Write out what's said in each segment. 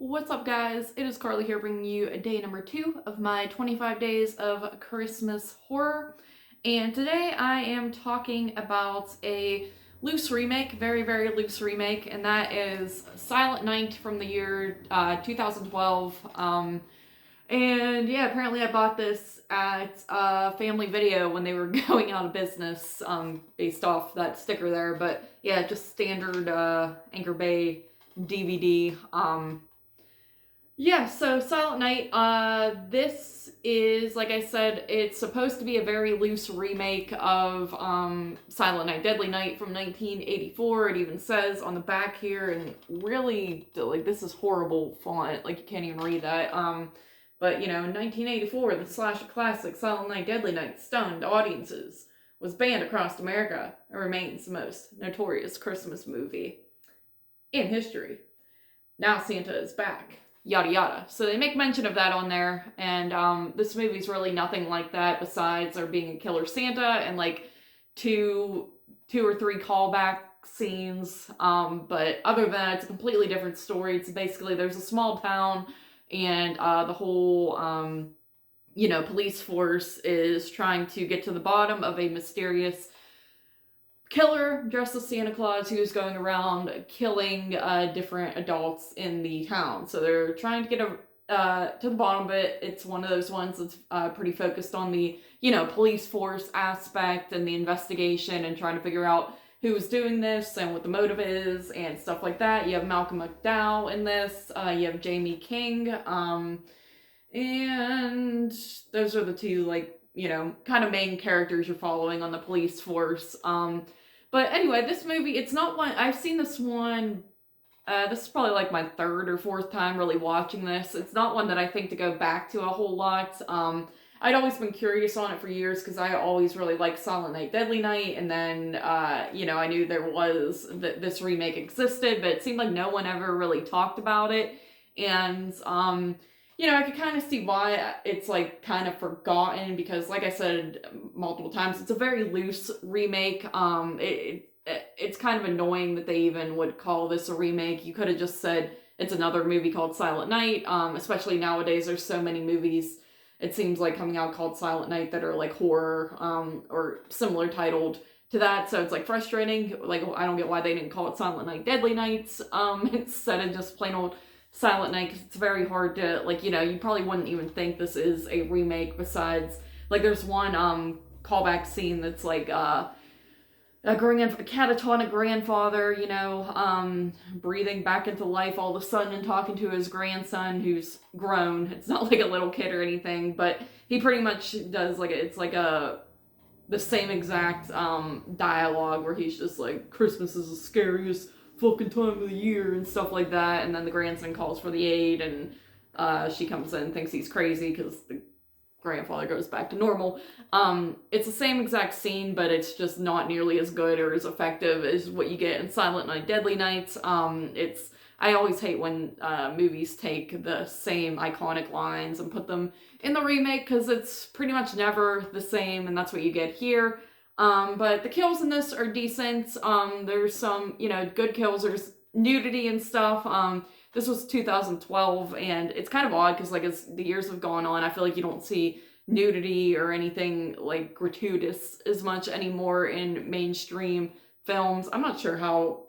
What's up, guys? It is Carly here bringing you day number 2 of my 25 days of Christmas horror. And today I am talking about a loose remake, very, very loose remake, and that is Silent Night from the year 2012. And yeah, apparently I bought this at Family Video when they were going out of business, based off that sticker there. But yeah, just standard Anchor Bay DVD. Yeah, so Silent Night, this is, like I said, it's supposed to be a very loose remake of Silent Night, Deadly Night from 1984. It even says on the back here, and really, like, this is horrible font, like, you can't even read that. But, in 1984, the slasher classic Silent Night, Deadly Night stunned audiences, was banned across America, and remains the most notorious Christmas movie in history. Now Santa is back. Yada yada. So they make mention of that on there, and this movie's really nothing like that besides there being a killer Santa and like two or three callback scenes. But other than that, it's a completely different story. It's basically there's a small town, and the whole police force is trying to get to the bottom of a mysterious killer dressed as Santa Claus who's going around killing different adults in the town. So they're trying to get to the bottom of it. It's one of those ones that's pretty focused on the, police force aspect and the investigation and trying to figure out who was doing this and what the motive is and stuff like that. You have Malcolm McDowell in this. You have Jamie King. And those are the two, kind of main characters you're following on the police force. But anyway, this movie, it's not one, I've seen this one, this is probably like my third or fourth time really watching this. It's not one that I think to go back to a whole lot. I'd always been curious on it for years because I always really liked Silent Night, Deadly Night, and then, I knew there was, this remake existed, but it seemed like no one ever really talked about it. And, I could kind of see why it's like kind of forgotten because, like I said multiple times, it's a very loose remake. It's kind of annoying that they even would call this a remake. You could have just said it's another movie called Silent Night. Especially nowadays, there's so many movies it seems like coming out called Silent Night that are like horror or similar titled to that. So it's like frustrating. Like I don't get why they didn't call it Silent Night, Deadly Nights instead of just plain old Silent Night, because it's very hard to, you probably wouldn't even think this is a remake besides, there's one callback scene that's like a catatonic grandfather, breathing back into life all of a sudden and talking to his grandson who's grown. It's not like a little kid or anything, but he pretty much does the same exact dialogue where he's just like, Christmas is the scariest fucking time of the year and stuff like that, and then the grandson calls for the aid, and she comes in and thinks he's crazy because the grandfather goes back to normal. It's the same exact scene, but it's just not nearly as good or as effective as what you get in Silent Night, Deadly Nights. I always hate when movies take the same iconic lines and put them in the remake because it's pretty much never the same, and that's what you get here. But the kills in this are decent. There's some, good kills. There's nudity and stuff. This was 2012, and it's kind of odd because, as the years have gone on, I feel like you don't see nudity or anything, gratuitous as much anymore in mainstream films. I'm not sure how,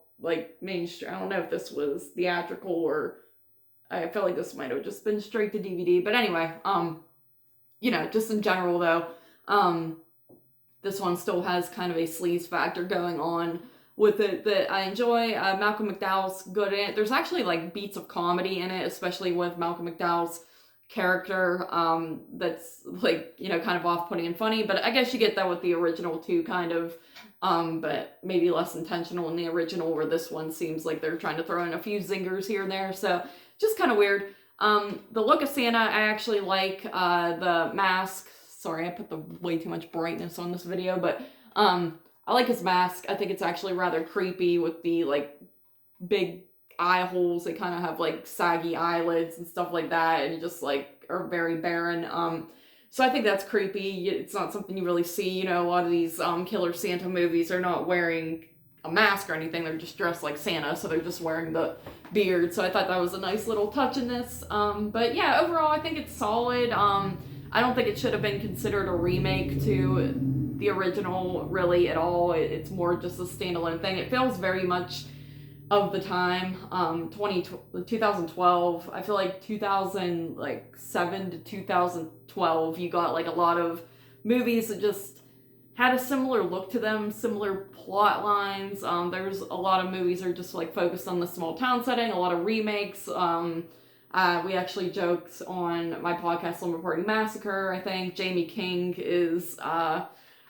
mainstream, I don't know if this was theatrical or I feel like this might have just been straight to DVD. But anyway, just in general, though, this one still has kind of a sleaze factor going on with it that I enjoy. Malcolm McDowell's good in it. There's actually beats of comedy in it, especially with Malcolm McDowell's character. That's kind of off-putting and funny, but I guess you get that with the original too, kind of. But maybe less intentional in the original, where this one seems like they're trying to throw in a few zingers here and there. So just kind of weird. The look of Santa, I actually like. The mask. Sorry, I put way too much brightness on this video, but I like his mask. I think it's actually rather creepy with the big eye holes. They kind of have saggy eyelids and stuff like that, and just are very barren. So I think that's creepy. It's not something you really see. A lot of these killer Santa movies are not wearing a mask or anything. They're just dressed like Santa, so they're just wearing the beard. So I thought that was a nice little touch in this. But yeah, overall, I think it's solid. I don't think it should have been considered a remake to the original really at all. It's more just a standalone thing. It feels very much of the time. 2012. I feel like 2007 to 2012, you got like a lot of movies that just had a similar look to them, similar plot lines. There's a lot of movies that are just like focused on the small town setting, a lot of remakes. We actually joked on my podcast, Slumber Party Massacre, I think. Jamie King is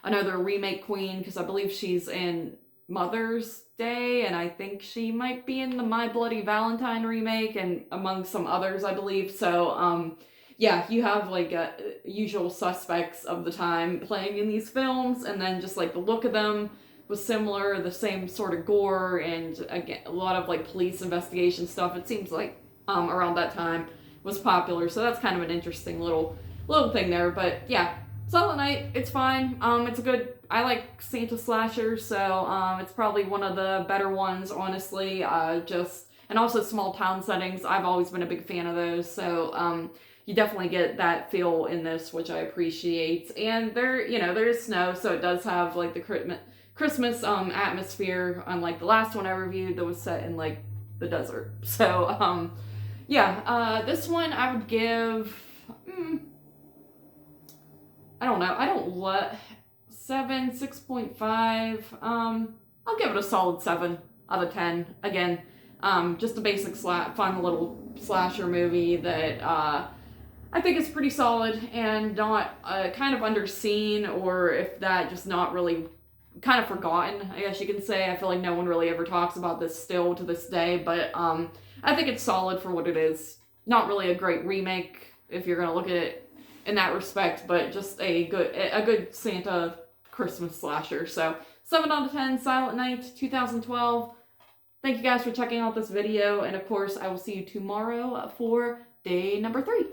another remake queen, because I believe she's in Mother's Day, and I think she might be in the My Bloody Valentine remake, and among some others, I believe. So, yeah, you have like usual suspects of the time playing in these films, and then just like the look of them was similar, the same sort of gore, and again, a lot of like police investigation stuff. It seems like around that time was popular, so that's kind of an interesting little thing there. But yeah, Silent Night, it's fine. It's a good, I like Santa slashers, so it's probably one of the better ones, honestly. And also small town settings, I've always been a big fan of those, so you definitely get that feel in this, which I appreciate. And there is snow, so it does have like the Christmas atmosphere, unlike the last one I reviewed that was set in like the desert. So yeah, this one I would give, I don't know, 6.5, I'll give it a solid 7 out of 10. Again, just a basic fun little slasher movie that I think is pretty solid and not kind of underseen, or if that, just not really kind of forgotten, I guess you can say. I feel like no one really ever talks about this still to this day, but I think it's solid for what it is. Not really a great remake if you're gonna look at it in that respect, but just a good Santa Christmas slasher. So 7 out of 10, Silent Night, 2012. Thank you guys for checking out this video, and of course I will see you tomorrow for day number 3.